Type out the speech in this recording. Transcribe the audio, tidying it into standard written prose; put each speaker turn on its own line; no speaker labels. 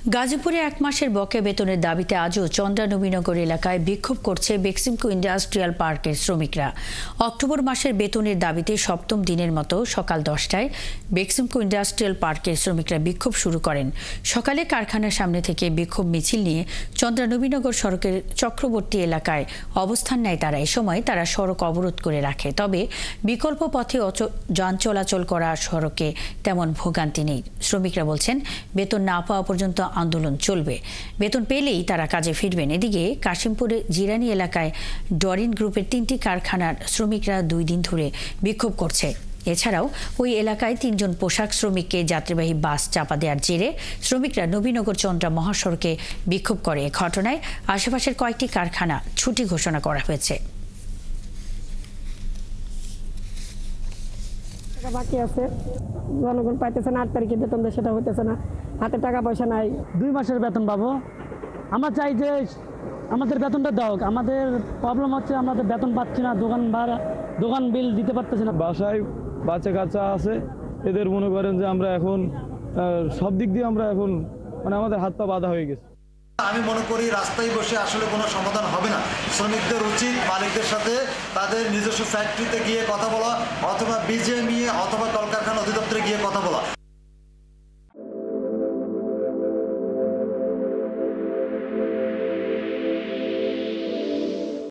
গাজীপুরে এক মাসের বকেয়া বেতনের দাবিতে আজও চন্দ্রা নবীনগর এলাকায় বিক্ষোভ করছে বেক্সিমকো ইন্ডাস্ট্রিয়াল পার্কের শ্রমিকরা। অক্টোবর মাসের বেতনের দাবিতে সপ্তম দিনের মতো সকাল 10টায় বেক্সিমকো ইন্ডাস্ট্রিয়াল পার্কের শ্রমিকরা বিক্ষোভ শুরু করেন। সকালে কারখানার সামনে থেকে বিক্ষোভ মিছিল নিয়ে চন্দ্রা নবীনগর সড়কের চক্রবর্তী এলাকায় অবস্থান নেয় তারা। এ সময় তারা সড়ক অবরোধ করে রাখে। তবে বিকল্প পথে যান চলাচল করা সড়কে তেমন ভোগান্তি নেই। শ্রমিকরা বলছেন, বেতন না পাওয়া পর্যন্ত আন্দোলন চলবে। বেতন পেলেই তারা কাজে ফিরবেন। এদিকে কাশিমপুরে জিরানি এলাকায় ডরিন গ্রুপের 3টি কারখানার শ্রমিকরা 2 দিন ধরে বিক্ষোভ করছে। এছাড়াও ওই এলাকায় 3 জন পোশাক শ্রমিককে যাত্রীবাহী বাস চাপা দেওয়ার জেরে শ্রমিকরা নবীনগর চন্দ্রা মহাসড়কে বিক্ষোভ করে। ঘটনায় আশেপাশের কয়েকটি কারখানা ছুটি ঘোষণা করা হয়েছে।
বাকি আছে, জনগণ পাইতেছে না, 8 তারিখে বেতন দেয় সেটা হইতেছে না, হাতে টাকা পয়সা নাই।
2 মাসের বেতন পাবো। আমরা চাই যে আমাদের বেতনটা দাও। আমাদের প্রবলেম হচ্ছে আমাদের বেতন পাচ্ছি না, দোকান বিল দিতে পারতেছি না।
বাসায় বাচ্চা কাচ্চা আছে, এদের মনে করেন যে আমরা এখন সব দিক দিয়ে আমরা এখন আমাদের হাত পা বাঁধা হয়ে গেছে।
আমি মনে করি রাস্তায় বসে আসলে কোনো সমাধান হবে না। শ্রমিকদের উচিত মালিকদের সাথে তাদের নিজস্ব ফ্যাক্টরিতে গিয়ে কথা বলা, অথবা বিজেএমইএ অথবা কলকারখানা অধিদপ্তর